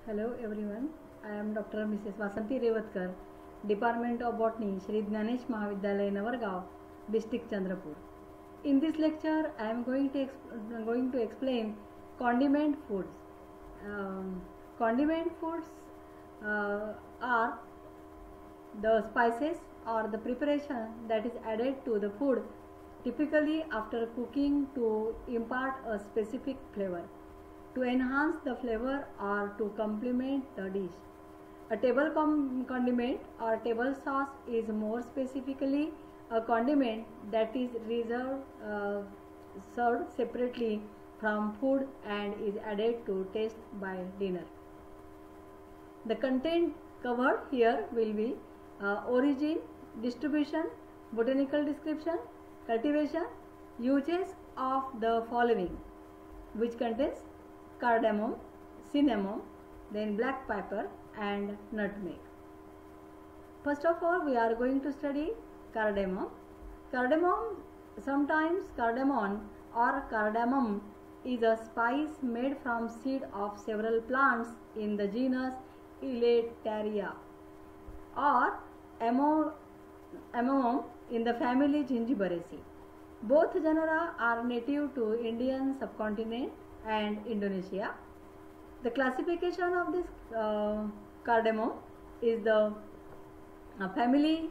Hello everyone, I am Dr. Mrs. Vasanti Revatkar, Department of Botany, Shri Jnanesh Mahavidyalaya, Navargaon, District Chandrapur. In this lecture, I am going to explain condiment foods. Condiment foods are the spices or the preparation that is added to the food, typically after cooking to impart a specific flavor, to enhance the flavor or to complement the dish. A table condiment or table sauce is more specifically a condiment that is served separately from food and is added to taste by dinner. The content covered here will be origin, distribution, botanical description, cultivation, uses of the following, which contains cardamom, cinnamon, then black pepper and nutmeg. First of all, we are going to study cardamom. Cardamom, sometimes cardamom or cardamom, is a spice made from seed of several plants in the genus Elateria or Amomum in the family Gingiberaceae. Both genera are native to Indian subcontinent and Indonesia. The classification of this cardamom is the family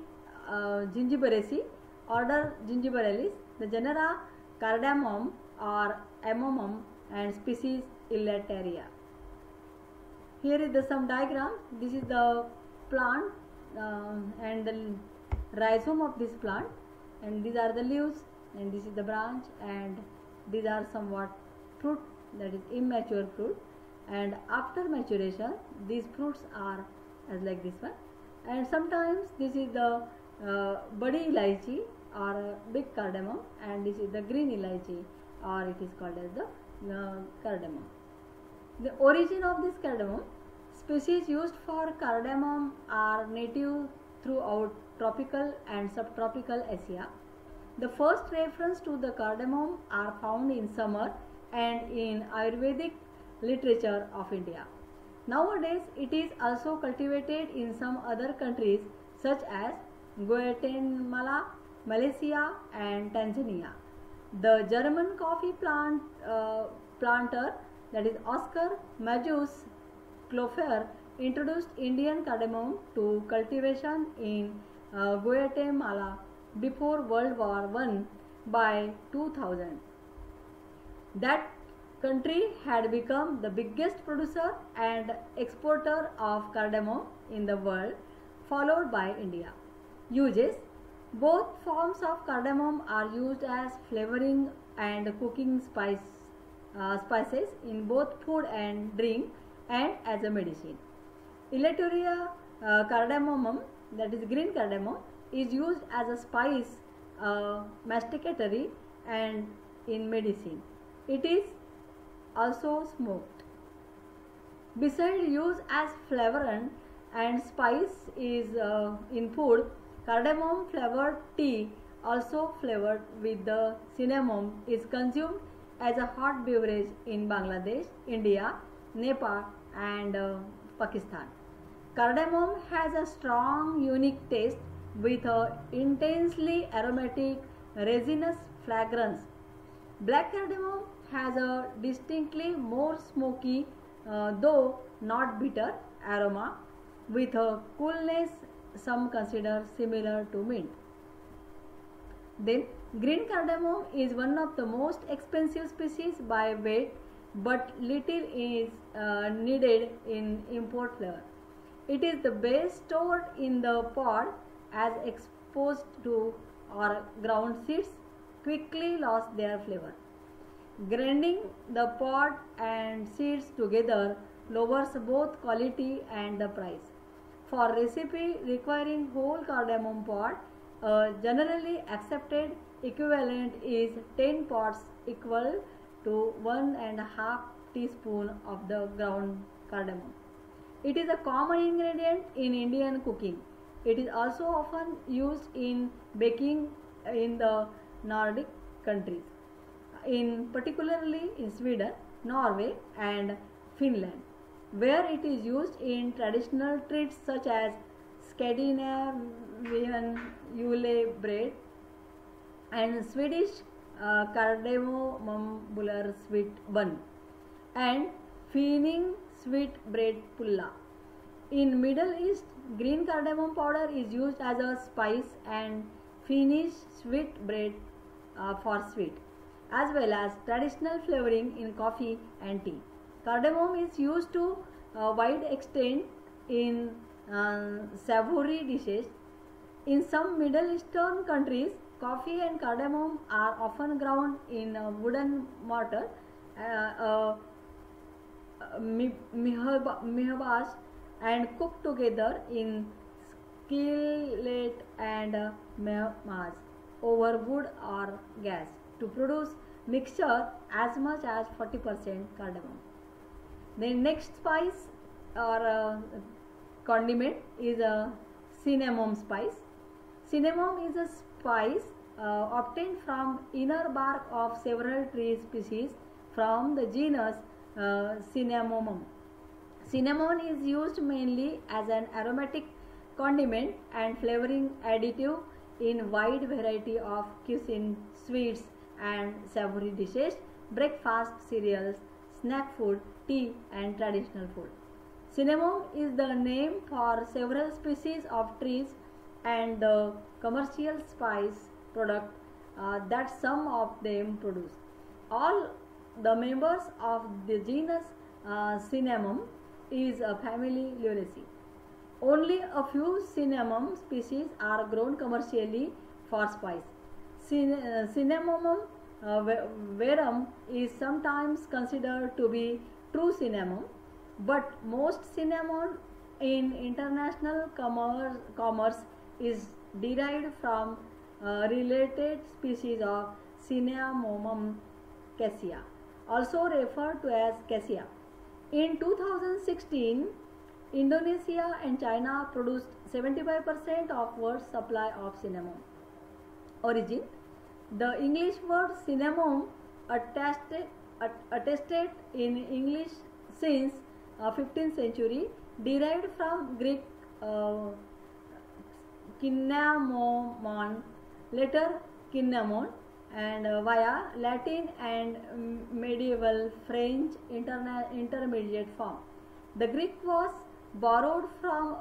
Gingiberaceae, order Gingiberellus, the genera Cardamom or Amomum and species Elateria. Here is some diagram. This is the plant and the rhizome of this plant, and these are the leaves, and this is the branch, and these are somewhat fruit, that is immature fruit, and after maturation these fruits are as like this one, and sometimes this is the badi elaichi or big cardamom, and this is the green elaichi or it is called as the cardamom. The origin of this cardamom, species used for cardamom are native throughout tropical and subtropical Asia. The first reference to the cardamom are found in summer and in Ayurvedic literature of India. Nowadays, it is also cultivated in some other countries such as Guatemala, Malaysia and Tanzania. The German coffee planter, that is Oscar Magnus Kloepfer, introduced Indian cardamom to cultivation in Guatemala before World War I by 2000. That country had become the biggest producer and exporter of cardamom in the world, followed by India. Uses: both forms of cardamom are used as flavoring and cooking spices in both food and drink and as a medicine. Elateria cardamomum, that is green cardamom, is used as a spice, masticatory and in medicine. It is also smoked. Besides use as flavorant and spice is in food, cardamom flavored tea, also flavored with the cinnamon, is consumed as a hot beverage in Bangladesh, India, Nepal and Pakistan. Cardamom has a strong, unique taste with a intensely aromatic, resinous fragrance. Black cardamom has a distinctly more smoky, though not bitter, aroma with a coolness some consider similar to mint. Then green cardamom is one of the most expensive species by weight, but little is needed in import flavor. It is the best stored in the pod, as exposed to or ground seeds quickly lost their flavor. Grinding the pod and seeds together lowers both quality and the price. For recipe requiring whole cardamom pod, generally accepted equivalent is 10 pods equal to 1.5 teaspoon of the ground cardamom. It is a common ingredient in Indian cooking. It is also often used in baking in the Nordic countries, particularly in Sweden, Norway and Finland. where it is used in traditional treats such as Scandinavian Yule bread and Swedish cardamom buller sweet bun and Finnish sweet bread pulla. In Middle East, green cardamom powder is used as a spice and Finnish sweet bread for sweet, as well as traditional flavoring in coffee and tea. Cardamom is used to a wide extent in savory dishes. In some Middle Eastern countries, coffee and cardamom are often ground in a wooden mortar, uh, mihbas, and cooked together in skillet and mehmas over wood or gas to produce mixture as much as 40% cardamom. The next spice or condiment is a cinnamon spice. Cinnamon is a spice obtained from inner bark of several tree species from the genus Cinnamomum. Cinnamon is used mainly as an aromatic condiment and flavoring additive in wide variety of cuisine, sweets and savory dishes, breakfast cereals, snack food, tea and traditional food. Cinnamon is the name for several species of trees and the commercial spice product that some of them produce. All the members of the genus Cinnamon is a family Liliaceae. Only a few cinnamon species are grown commercially for spice. Cinnamomum verum is sometimes considered to be true cinnamon, but most cinnamon in international commerce is derived from related species of Cinnamomum cassia, also referred to as cassia. In 2016, Indonesia and China produced 75% of world's supply of cinnamon. Origin: the English word cinnamon attested in English since 15th century, derived from Greek cinnamomon, later cinnamon, and via Latin and medieval French intermediate form. The Greek was borrowed from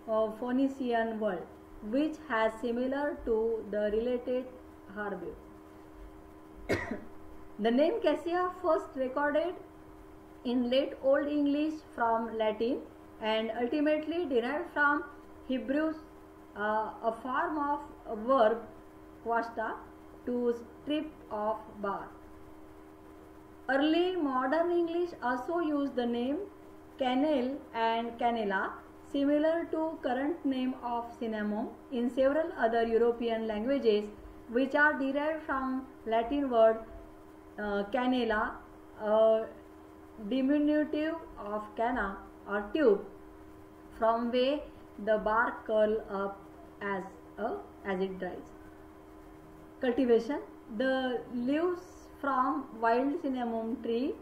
a Phoenician word, which has similar to the related herb. The name cassia first recorded in late Old English from Latin and ultimately derived from Hebrew, a form of a verb quasta, to strip of bark. Early modern English also used the name cannel and cannella, similar to current name of cinnamon, in several other European languages, which are derived from Latin word cannella, a diminutive of canna or tube, from where the bark curl up as it dries. Cultivation: the leaves from wild cinnamon tree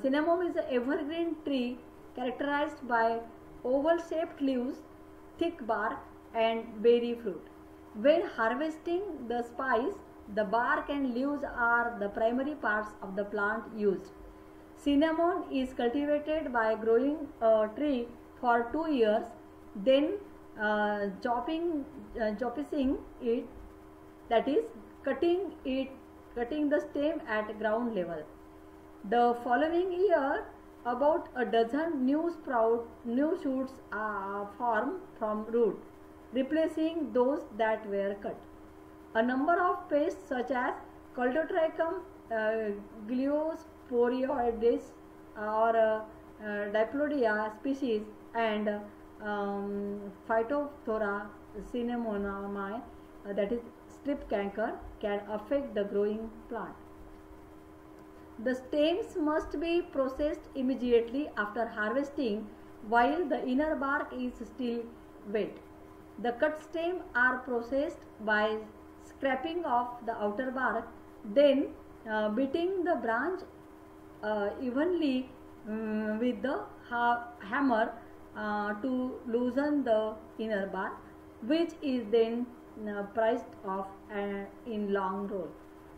cinnamon is an evergreen tree characterized by oval shaped leaves, thick bark and berry fruit. When harvesting the spice, the bark and leaves are the primary parts of the plant used. Cinnamon is cultivated by growing a tree for 2 years, then chopping it, that is cutting the stem at ground level. The following year, about a dozen new shoots form from root, replacing those that were cut. A number of pests such as Cultotrichum gliosporioides or Diplodia species and Phytophthora cinnamomai, that is strip canker, can affect the growing plant. The stems must be processed immediately after harvesting while the inner bark is still wet. The cut stems are processed by scraping off the outer bark, then beating the branch evenly with the hammer to loosen the inner bar, which is then priced off in long roll.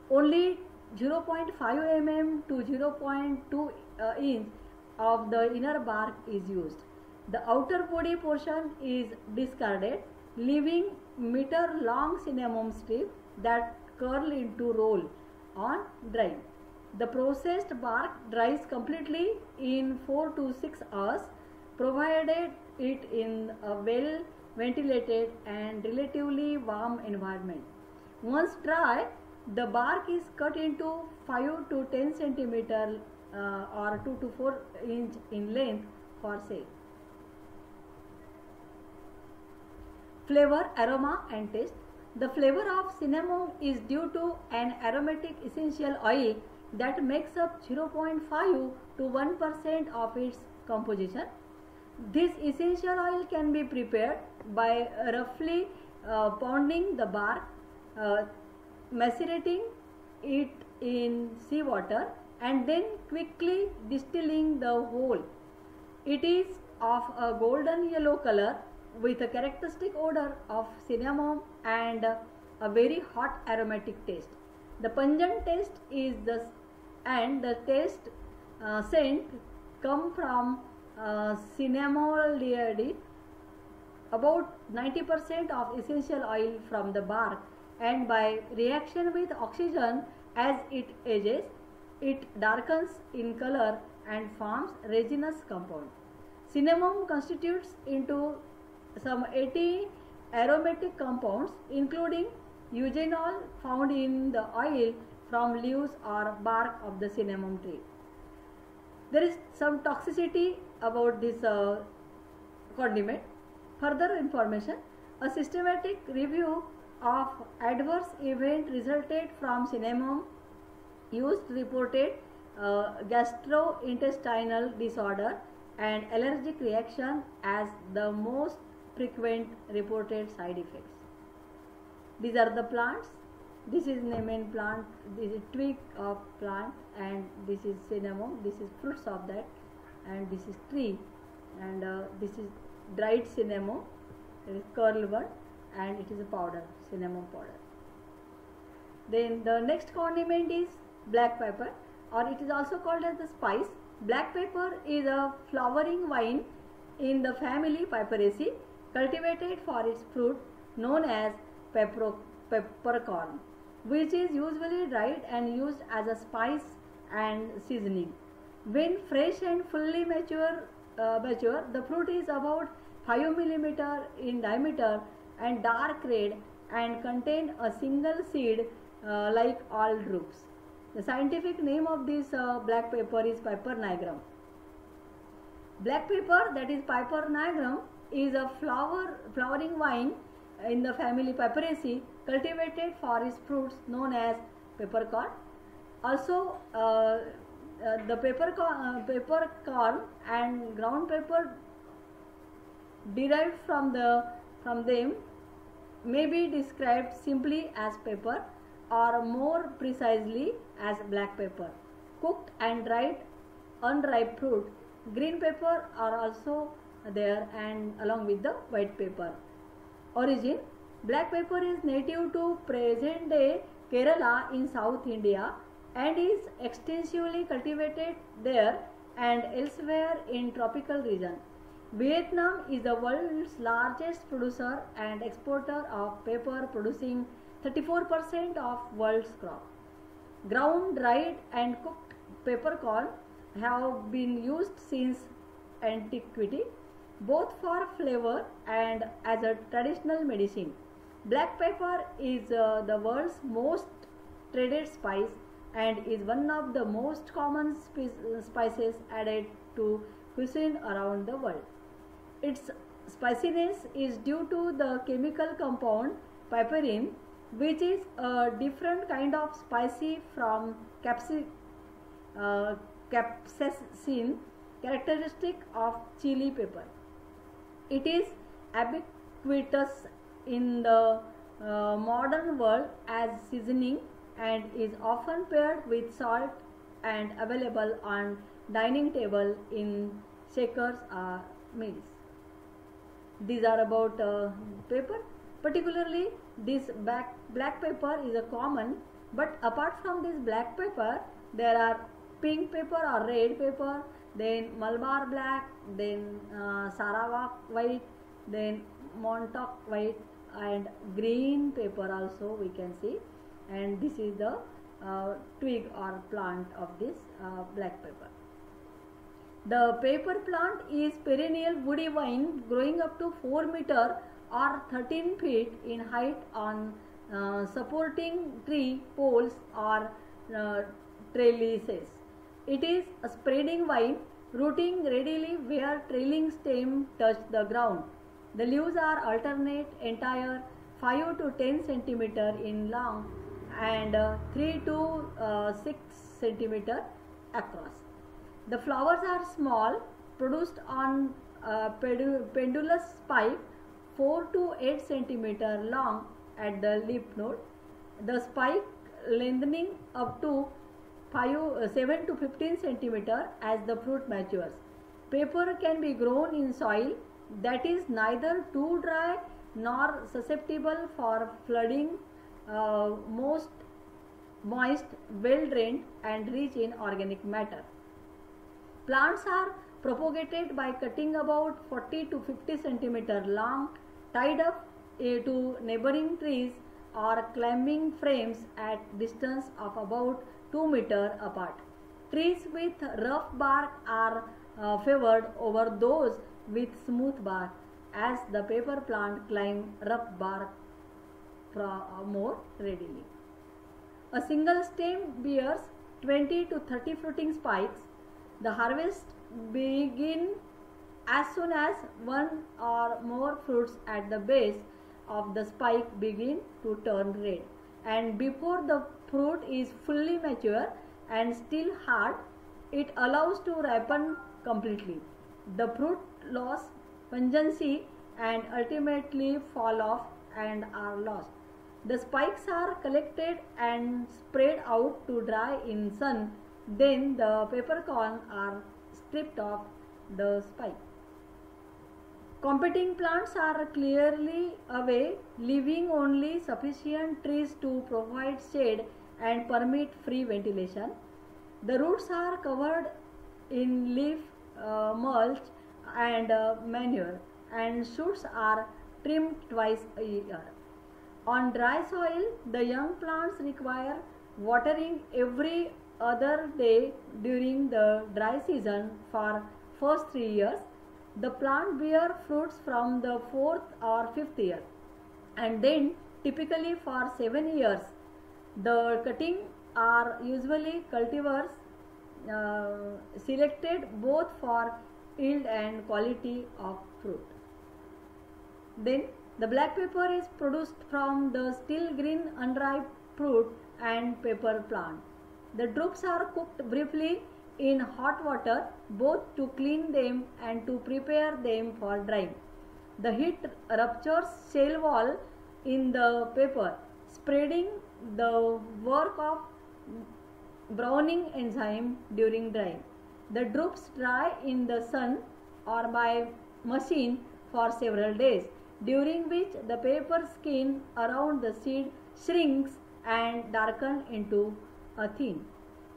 Only 0.5 mm to 0.2 inch of the inner bark is used. The outer body portion is discarded, leaving meter long cinnamon strip that curl into roll on drying. The processed bark dries completely in 4 to 6 hours, provided it in a well ventilated and relatively warm environment. Once dry, the bark is cut into 5 to 10 centimeter or 2 to 4 inch in length for sale. Flavor, aroma and taste. The flavor of cinnamon is due to an aromatic essential oil that makes up 0.5 to 1% of its composition. This essential oil can be prepared by roughly pounding the bark, macerating it in seawater, and then quickly distilling the whole. It is of a golden yellow color with a characteristic odor of cinnamon and a very hot aromatic taste. The pungent taste is the taste scent come from cinnamomylides, about 90% of essential oil from the bark, and by reaction with oxygen as it ages, it darkens in color and forms resinous compound. Cinnamon constitutes into some 80 aromatic compounds, including eugenol found in the oil from leaves or bark of the cinnamon tree. There is some toxicity about this condiment. Further information: a systematic review of adverse event resulted from cinnamon use reported gastrointestinal disorder and allergic reaction as the most frequent reported side effects. These are the plants. This is the main plant, this is twig of plant, and this is cinnamon, this is fruits of that, and this is tree, and this is dried cinnamon, it is curl one, and it is a powder, cinnamon powder. Then the next condiment is black pepper, or it is also called as the spice. Black pepper is a flowering vine in the family Piperaceae, cultivated for its fruit known as peppercorn, which is usually dried and used as a spice and seasoning. When fresh and fully mature, the fruit is about 5 mm in diameter and dark red and contain a single seed like all drupes. The scientific name of this black pepper is Piper nigrum. Black pepper, that is Piper nigrum, is a flowering vine in the family Piperaceae, cultivated for its fruits known as peppercorn. Also, the peppercorn and ground pepper derived from them may be described simply as pepper, or more precisely as black pepper. Cooked and dried unripe fruit, green pepper are also there, and along with the white pepper. Origin: black pepper is native to present day Kerala in South India and is extensively cultivated there and elsewhere in tropical region. Vietnam is the world's largest producer and exporter of pepper, producing 34% of world's crop. Ground, dried and cooked peppercorn have been used since antiquity, both for flavor and as a traditional medicine. Black pepper is the world's most traded spice and is one of the most common spices added to cuisine around the world. Its spiciness is due to the chemical compound piperine, which is a different kind of spicy from capsaicin, characteristic of chili pepper. It is ubiquitous in the modern world as seasoning and is often paired with salt and available on dining table in shakers or meals. These are about paper. Particularly this black paper is a common, but apart from this black paper there are pink paper or red paper, then Malabar black, then Sarawak white, then Montauk white, and green paper also we can see. And this is the twig or plant of this black paper. The paper plant is perennial woody vine growing up to 4 meter or 13 feet in height on supporting tree poles or trellises. It is a spreading vine rooting readily where trailing stem touch the ground. The leaves are alternate, entire, 5 to 10 centimeter in long and 3 to 6 centimeter across. The flowers are small, produced on pendulous spike, 4 to 8 centimeter long at the lip node. The spike lengthening up to 7 to 15 centimeter as the fruit matures. Paper can be grown in soil that is neither too dry nor susceptible for flooding, most moist, well drained and rich in organic matter. Plants are propagated by cutting about 40 to 50 centimeter long, tied up to neighboring trees or climbing frames at distance of about 2 meter apart. Trees with rough bark are favored over those with smooth bark, as the paper plant climb rough bark more readily. A single stem bears 20 to 30 fruiting spikes. The harvest begin as soon as one or more fruits at the base of the spike begin to turn red, and before the fruit is fully mature and still hard, it allows to ripen completely. The fruit lose pungency and ultimately fall off and are lost. The spikes are collected and spread out to dry in sun. Then the peppercorn are stripped off the spike. Competing plants are clearly away, leaving only sufficient trees to provide shade and permit free ventilation. The roots are covered in leaf mulch and manure, and shoots are trimmed twice a year. On dry soil, the young plants require watering every other day during the dry season for first 3 years. The plant bear fruits from the 4th or 5th year, and then typically for 7 years. The cutting are usually cultivars selected both for yield and quality of fruit. Then the black pepper is produced from the still green unripe fruit and pepper plant. The drupes are cooked briefly in hot water both to clean them and to prepare them for drying. The heat ruptures shell wall in the pepper, spreading the work of browning enzyme during drying. The drupes dry in the sun or by machine for several days, during which the paper skin around the seed shrinks and darkens into a thin,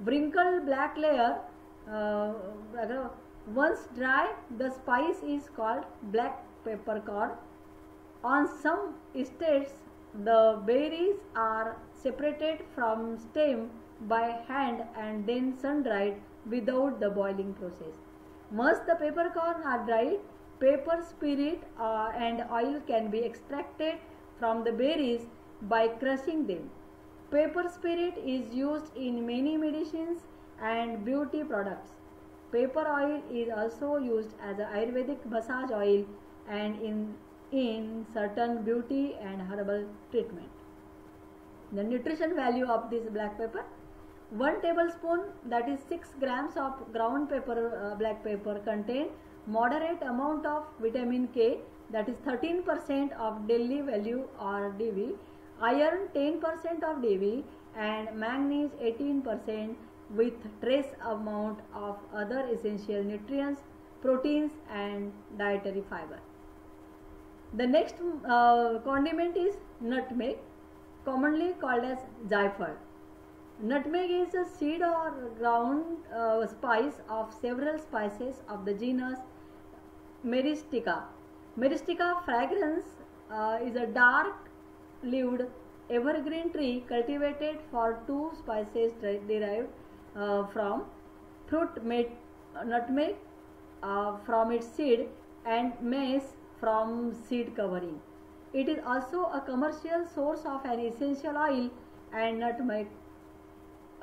wrinkled black layer. Once dry, the spice is called black peppercorn. On some estates, the berries are separated from stem by hand and then sun dried without the boiling process. Once the peppercorn are dried, pepper spirit and oil can be extracted from the berries by crushing them. Pepper spirit is used in many medicines and beauty products. Pepper oil is also used as a Ayurvedic massage oil and in certain beauty and herbal treatment. The nutrition value of this black pepper: 1 tablespoon, that is 6 grams of ground pepper, black pepper, contain moderate amount of vitamin K, that is 13% of daily value or DV, iron 10% of DV, and manganese 18%, with trace amount of other essential nutrients, proteins and dietary fiber. The next condiment is nutmeg, commonly called as jaifal. Nutmeg is a seed or ground spice of several spices of the genus Myristica. Myristica fragrans is a dark-leaved evergreen tree cultivated for two spices derived from fruit, nutmeg from its seed and mace from seed covering. It is also a commercial source of an essential oil and nutmeg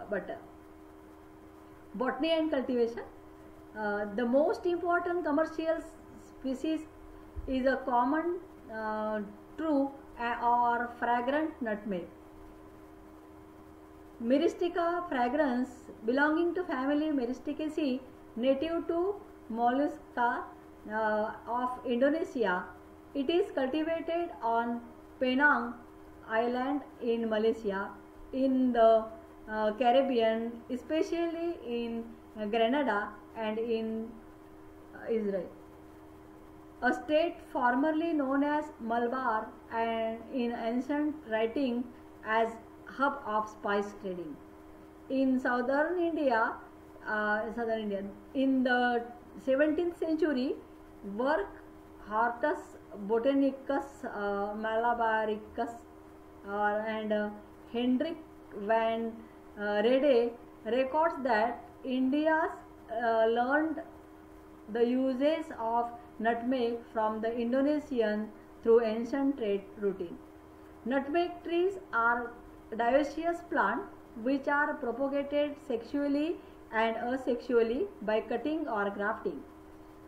butter. Botany and cultivation. The most important commercial species is a common true or fragrant nutmeg. Myristica fragrans belonging to family Myristicaceae, native to Mollusca of Indonesia. It is cultivated on Penang Island in Malaysia, in the Caribbean, especially in Grenada and in Israel. A state formerly known as Malabar and in ancient writing as hub of spice trading. In southern India, in the 17th century, work Hortus Botanicus Malabaricus and Hendrik van Rede records that India's learned the uses of nutmeg from the Indonesian through ancient trade routine. Nutmeg trees are dioecious plants which are propagated sexually and asexually by cutting or grafting.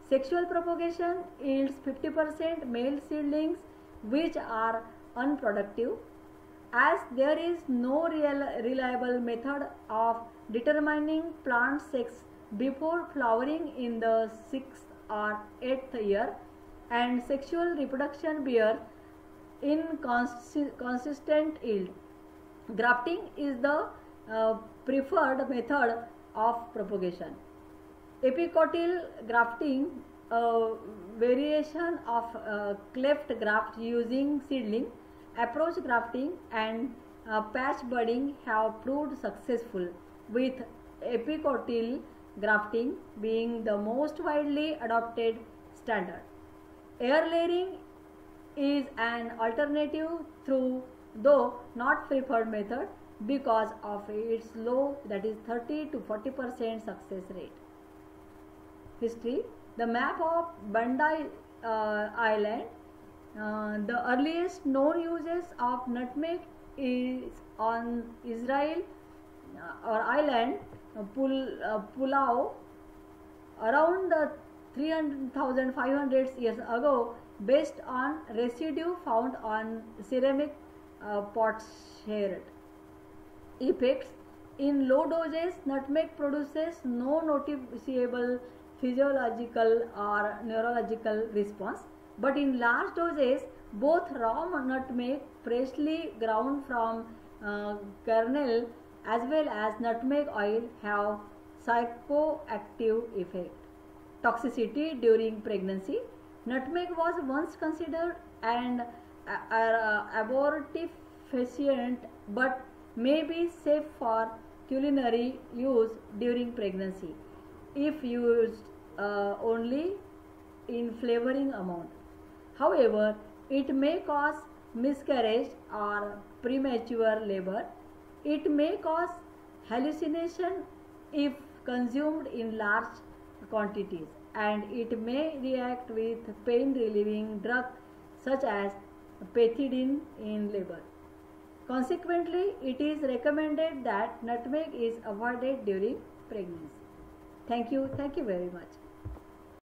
Sexual propagation yields 50% male seedlings which are unproductive. As there is no reliable method of determining plant sex before flowering in the 6th or 8th year, and sexual reproduction bears inconsistent yield, grafting is the preferred method of propagation. Epicotyl grafting, a variation of cleft graft using seedling, approach grafting and patch budding have proved successful, with epicotyl grafting being the most widely adopted standard. Air layering is an alternative though not preferred method because of its low, that is 30 to 40% success rate. History. The map of Banda Island. The earliest known uses of nutmeg is on Israel or island Pulau around the 300,500 years ago, based on residue found on ceramic potsherd. Effects. In low doses, nutmeg produces no noticeable physiological or neurological response, but in large doses, both raw nutmeg freshly ground from kernel as well as nutmeg oil have psychoactive effect. Toxicity during pregnancy. Nutmeg was once considered an abortifacient but may be safe for culinary use during pregnancy if used only in flavoring amount. However, it may cause miscarriage or premature labor. It may cause hallucination if consumed in large quantities, and it may react with pain relieving drugs such as pethidine in labor. Consequently, it is recommended that nutmeg is avoided during pregnancy. Thank you very much.